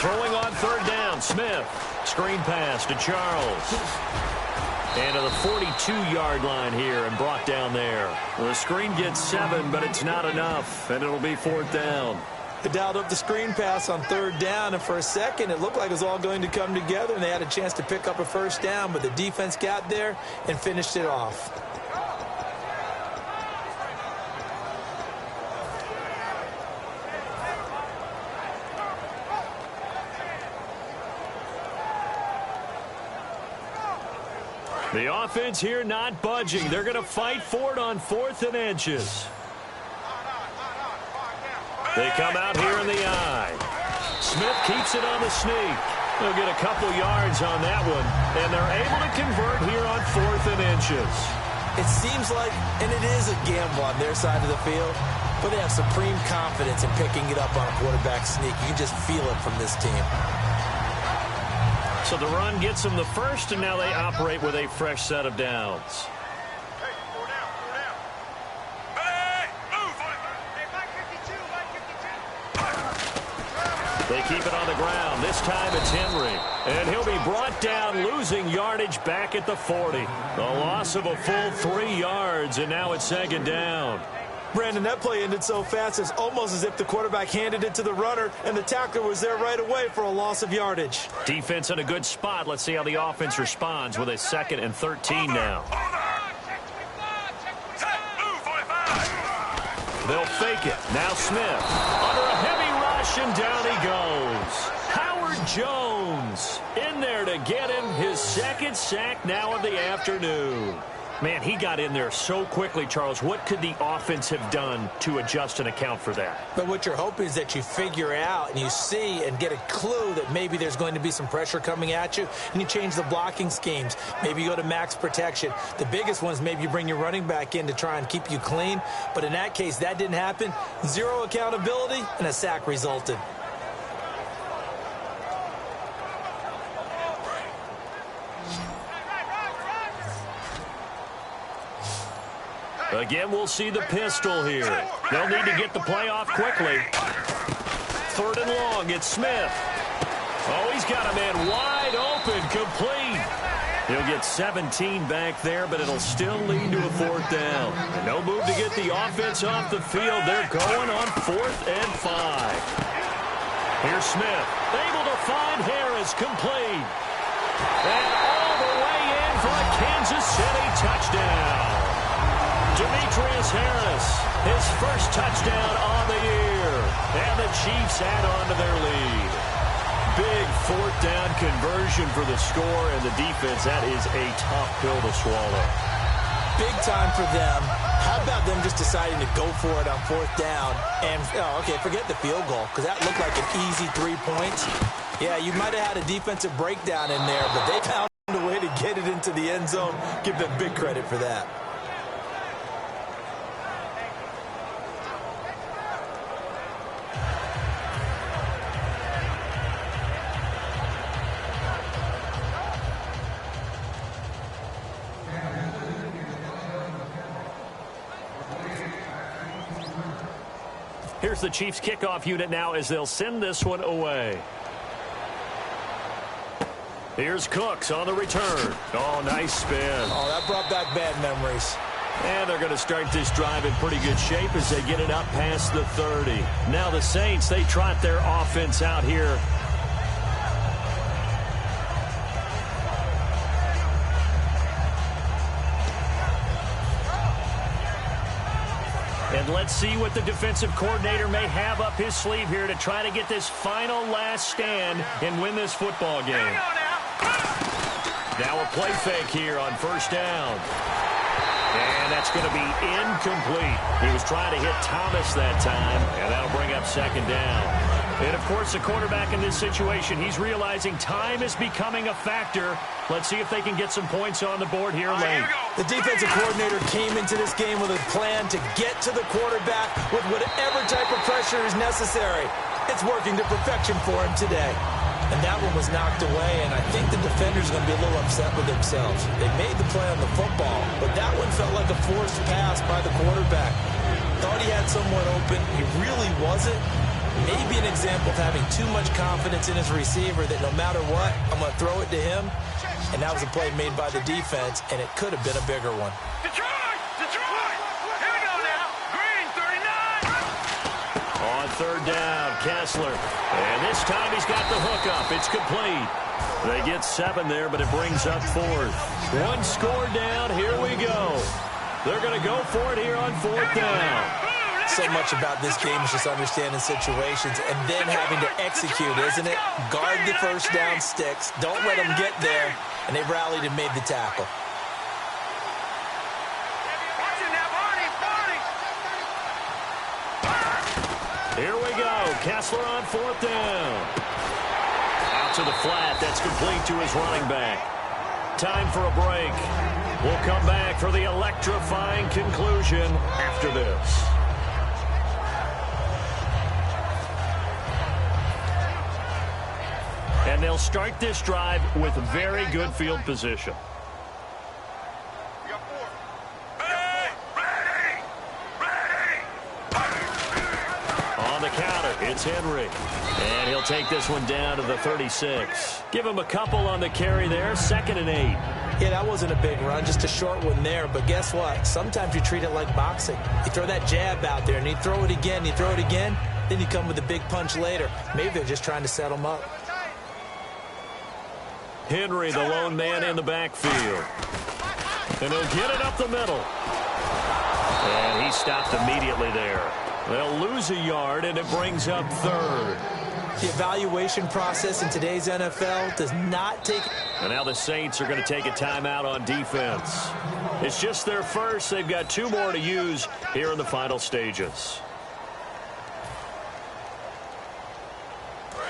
Throwing on 3rd down, Smith. Screen pass to Charles. And to the 42-yard line here and brought down there. Well, the screen gets 7, but it's not enough, and it'll be 4th down. They dialed up the screen pass on 3rd down, and for a second it looked like it was all going to come together, and they had a chance to pick up a 1st down, but the defense got there and finished it off. The offense here not budging. They're going to fight for it on 4th and inches. They come out here in the eye. Smith keeps it on the sneak. They'll get a couple yards on that one, and they're able to convert here on 4th and inches. It seems like, and it is a gamble on their side of the field, but they have supreme confidence in picking it up on a quarterback sneak. You can just feel it from this team. So the run gets them the first, and now they operate with a fresh set of downs. Hey, 4 down, 4 down. Hey, move. Hey, Mike 52, Mike 52. They keep it on the ground. This time it's Henry. And he'll be brought down, losing yardage back at the 40. A loss of a full 3 yards, and now it's 2nd down. Brandon, that play ended so fast, it's almost as if the quarterback handed it to the runner, and the tackler was there right away for a loss of yardage. Defense in a good spot. Let's see how the offense responds with a 2nd and 13 now. They'll fake it. Now Smith. Under a heavy rush, and down he goes. Howard Jones in there to get him his 2nd sack now of the afternoon. Man, he got in there so quickly, Charles. What could the offense have done to adjust and account for that? But what you're hoping is that you figure out and you see and get a clue that maybe there's going to be some pressure coming at you, and you change the blocking schemes. Maybe you go to max protection. The biggest one is maybe you bring your running back in to try and keep you clean. But in that case, that didn't happen. 0 accountability, and a sack resulted. Again, we'll see the pistol here. They'll need to get the play off quickly. 3rd and long, it's Smith. Oh, he's got a man wide open, complete. He'll get 17 back there, but it'll still lead to a 4th down. And no move to get the offense off the field. They're going on 4th and 5. Here's Smith, able to find Harris, complete. And all the way in for a Kansas City touchdown. Demetrius Harris, his first touchdown on the year. And the Chiefs add on to their lead. Big 4th down conversion for the score, and the defense, that is a tough pill to swallow. Big time for them. How about them just deciding to go for it on 4th down? And, okay, forget the field goal, because that looked like an easy 3 points. Yeah, you might have had a defensive breakdown in there, but they found a way to get it into the end zone. Give them big credit for that. Here's the Chiefs kickoff unit now as they'll send this one away. Here's Cooks on the return. Oh, nice spin. Oh, that brought back bad memories. And they're going to start this drive in pretty good shape as they get it up past the 30. Now the Saints, they trot their offense out here. And let's see what the defensive coordinator may have up his sleeve here to try to get this final last stand and win this football game. Now a play fake here on 1st down. And that's going to be incomplete. He was trying to hit Thomas that time, and that'll bring up 2nd down. And, of course, the quarterback in this situation, he's realizing time is becoming a factor. Let's see if they can get some points on the board here late. The defensive coordinator came into this game with a plan to get to the quarterback with whatever type of pressure is necessary. It's working to perfection for him today. And that one was knocked away, and I think the defender's going to be a little upset with themselves. They made the play on the football, but that one felt like a forced pass by the quarterback. Thought he had someone open. He really wasn't. Maybe an example of having too much confidence in his receiver that no matter what, I'm going to throw it to him. And that was a play made by the defense, and it could have been a bigger one. Detroit! Detroit! Here we go now. Green, 39. On 3rd down, Kessler. And this time he's got the hookup. It's complete. They get 7 there, but it brings up 4th. 1 score down. Here we go. They're going to go for it here on 4th down. So much about this game is just understanding situations and then having to execute, isn't it? Guard the 1st down sticks. Don't let them get there. And they rallied and made the tackle. Here we go. Kessler on 4th down. Out to the flat. That's complete to his running back. Time for a break. We'll come back for the electrifying conclusion after this. And they'll start this drive with very good field position. On the counter, it's Henry. And he'll take this one down to the 36. Give him a couple on the carry there. 2nd and 8. Yeah, that wasn't a big run, just a short one there. But guess what? Sometimes you treat it like boxing. You throw that jab out there, and you throw it again, then you come with a big punch later. Maybe they're just trying to set him up. Henry, the lone man in the backfield. And he'll get it up the middle. And he stopped immediately there. They'll lose a yard, and it brings up third. The evaluation process in today's NFL does not take... And now the Saints are going to take a timeout on defense. It's just their first. They've got 2 more to use here in the final stages.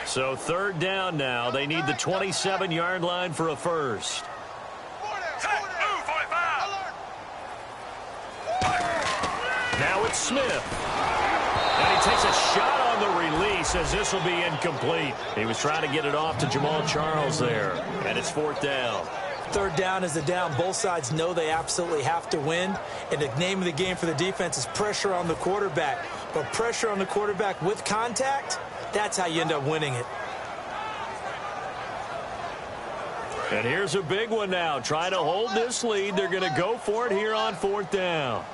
So third down now. They need the 27-yard line for a first. Now it's Smith. And he takes a shot on the release as this will be incomplete. He was trying to get it off to Jamal Charles there. And it's 4th down. Third down is the down. Both sides know they absolutely have to win. And the name of the game for the defense is pressure on the quarterback. But pressure on the quarterback with contact, that's how you end up winning it. And here's a big one now. Trying to hold this lead. They're going to go for it here on 4th down.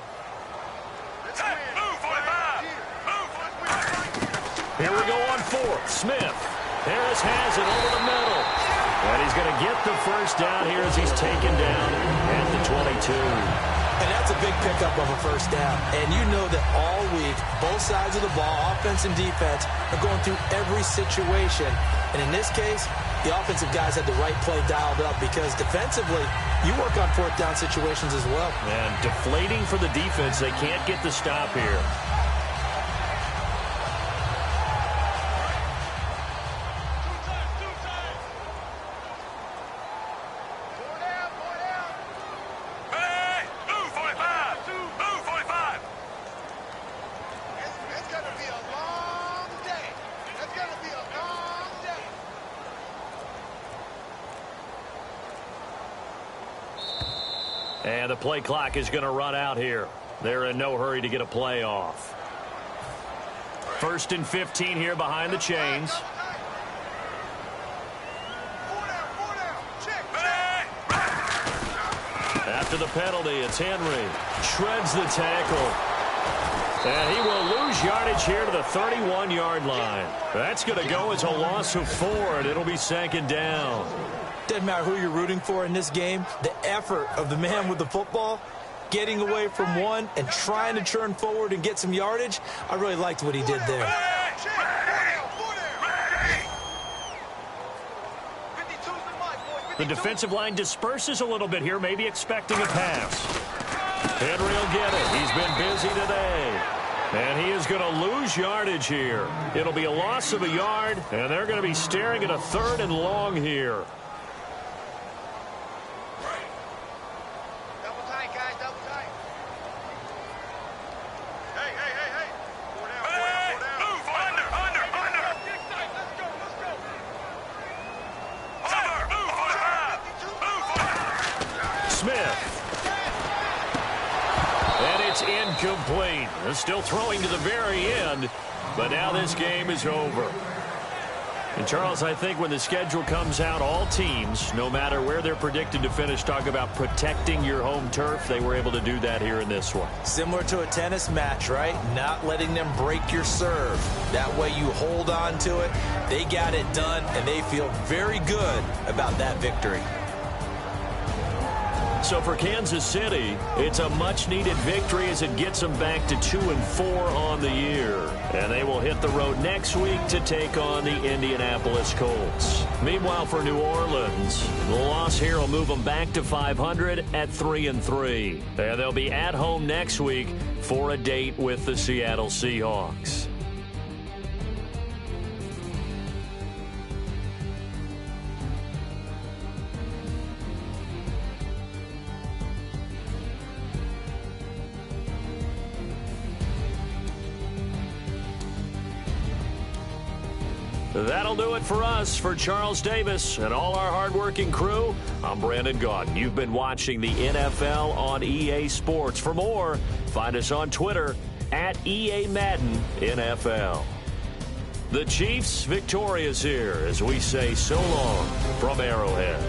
Here we go on 4th. Smith. Harris has it over the middle. And he's going to get the first down here as he's taken down at the 22. And that's a big pickup of a first down. And you know that all week, both sides of the ball, offense and defense, are going through every situation. And in this case, the offensive guys had the right play dialed up because defensively, you work on 4th down situations as well. And deflating for the defense. They can't get the stop here. And the play clock is going to run out here. They're in no hurry to get a play off. 1st and 15 here behind the chains. After the penalty, it's Henry. Shreds the tackle. And he will lose yardage here to the 31-yard line. That's going to go as a loss of 4, and it'll be 2nd down. Doesn't matter who you're rooting for in this game. The effort of the man with the football, getting away from one and trying to turn forward and get some yardage, I really liked what he did there. The defensive line disperses a little bit here, maybe expecting a pass. Henry will get it. He's been busy today. And he is going to lose yardage here. It'll be a loss of a yard, and they're going to be staring at a 3rd and long here. Incomplete. They're still throwing to the very end, but now this game is over. And Charles, I think when the schedule comes out, all teams, no matter where they're predicted to finish, talk about protecting your home turf. They were able to do that here in this one. Similar to a tennis match, right? Not letting them break your serve. That way you hold on to it. They got it done, and they feel very good about that victory. So for Kansas City, it's a much-needed victory as it gets them back to 2-4 on the year. And they will hit the road next week to take on the Indianapolis Colts. Meanwhile, for New Orleans, the loss here will move them back to 500 at 3-3. And they'll be at home next week for a date with the Seattle Seahawks. That'll do it for us. For Charles Davis and all our hardworking crew, I'm Brandon Gaudin. You've been watching the NFL on EA Sports. For more, find us on Twitter at EA Madden NFL. The Chiefs victorious here as we say so long from Arrowhead.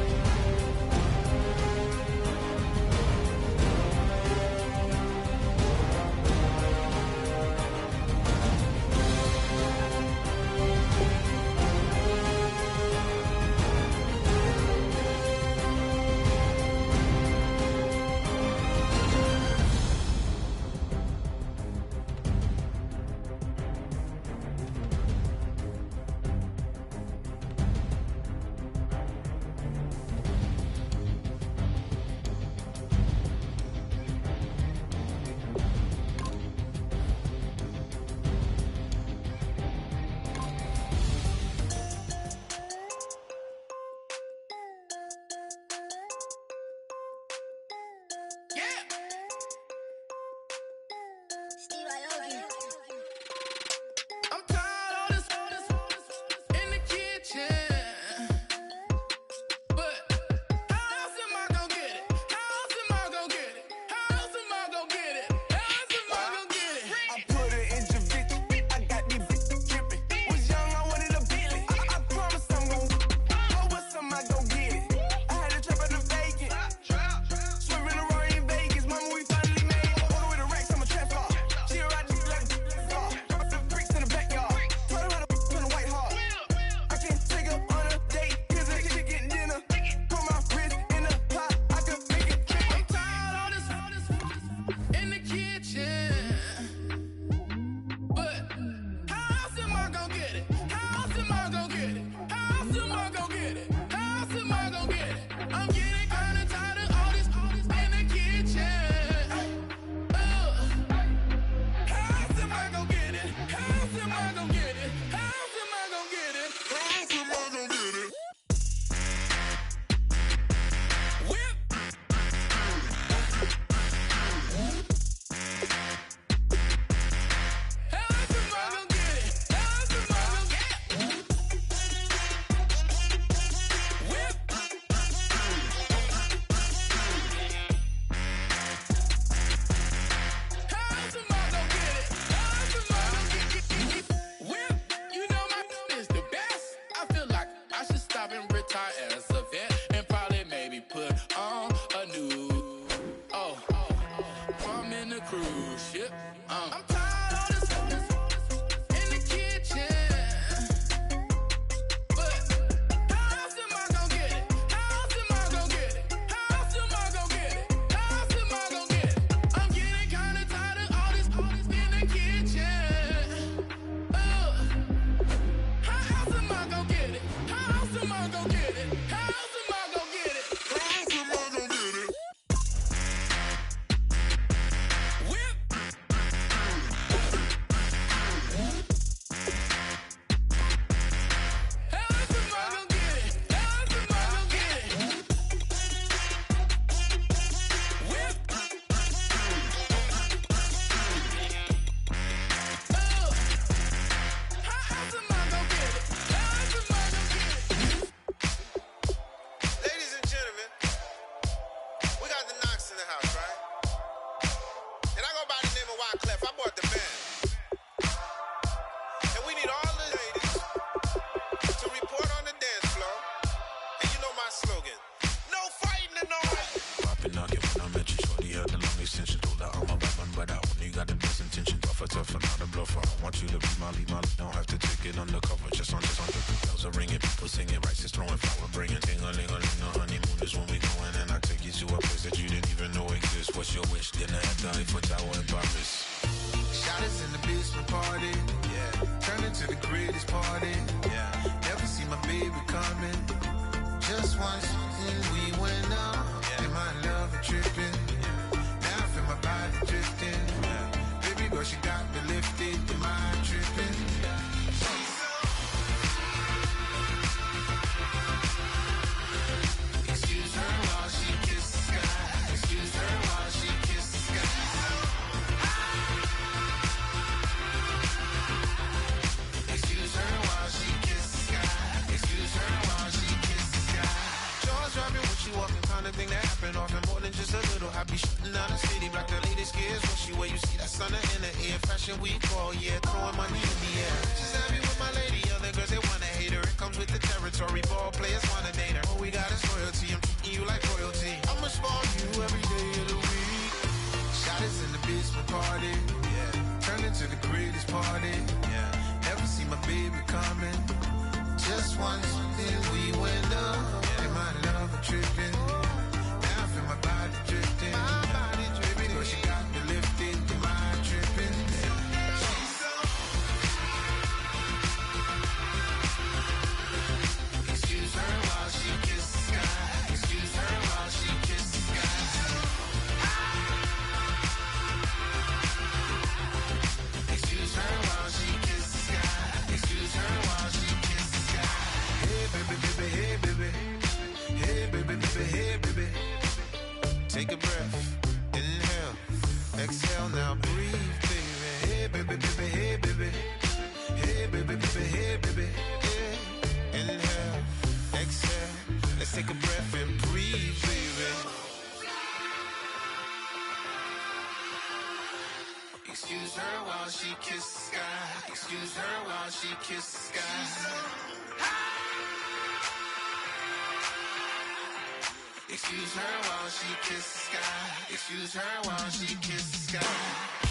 cruise ship. I'm tired of this in the kitchen. But how else am I gonna get it? How else am I gonna get it? How else am I gonna get it? How else am I gonna get it? I'm getting kinda tired of all this in the kitchen. How else am I gonna get it? How else am I gonna get it? How else am I gonna get it? How else am I gonna get it? Whip. How else am I gonna get it? How else am I gonna get it? Whip. How else am I gonna get it? How else am I gonna get it? Ladies and gentlemen, we got the Knox in the house, right? And I go by the name of Wyclef. I bought the band. And we need all the ladies to report on the dance floor. And you know my slogan, no fighting and no fighting. Poppin' knockin' when I met you, shorty had the long extension. Told her I'm a bad man, but I only got the best intention. Tough, not a bluffer. I want you to be Molly. Don't have to take it undercover. Just on. Bells are ringing, people singing, rice is throwing, flower bringing. Ting-a-ling-a-ling, a honeymoon is when we going. And I take you to a place that you didn't even know exists. What's your wish? Dinner at the Eiffel Tower in Paris. Shot us in the basement party, yeah. Turn into the greatest party, yeah. Never see my baby coming. Just once, and we went up, yeah. And my love is tripping, yeah. Now I feel my body drifting, yeah. Baby girl, she got me lifted, am I tripping? Excuse her while she kisses the sky. Excuse her while she kisses the sky. Excuse her while she kisses the sky. Excuse her while she kisses the sky. Jaws dropping when she walking, kind of thing that happen often. More than just a little. I be shooting down the city, black the latest gears. When she where you see that sun in the air. Fashion week all year, throwing money in the air. She's happy with my lady, other girls they wanna hate her. It comes with the territory, ball players wanna date her. All we got is loyalty, I'm treating you like royalty. I'ma spoil you every day of the week. Shot us in the basement party, yeah. Turned into the greatest party, yeah. Never see my baby coming. Just once, then we went up, yeah. And my love was tripping. Now I feel my body drifting. My body drifting. Baby girl, she got me lifted. Am I tripping? Excuse her while she kisses the sky. Excuse her while she kisses the sky. Excuse her while she kisses the sky. Excuse her while she kisses the sky. Hey baby, baby, hey baby. Hey baby, baby, hey baby. Take a breath, inhale, exhale, now breathe, baby. Hey baby, baby, hey baby. Hey baby, baby, hey baby. Yeah. Inhale, exhale, let's take a breath and breathe, baby. Excuse her while she kisses the sky. Excuse her while she kisses the sky. Excuse her while she kisses the sky. Excuse her while she kisses the sky.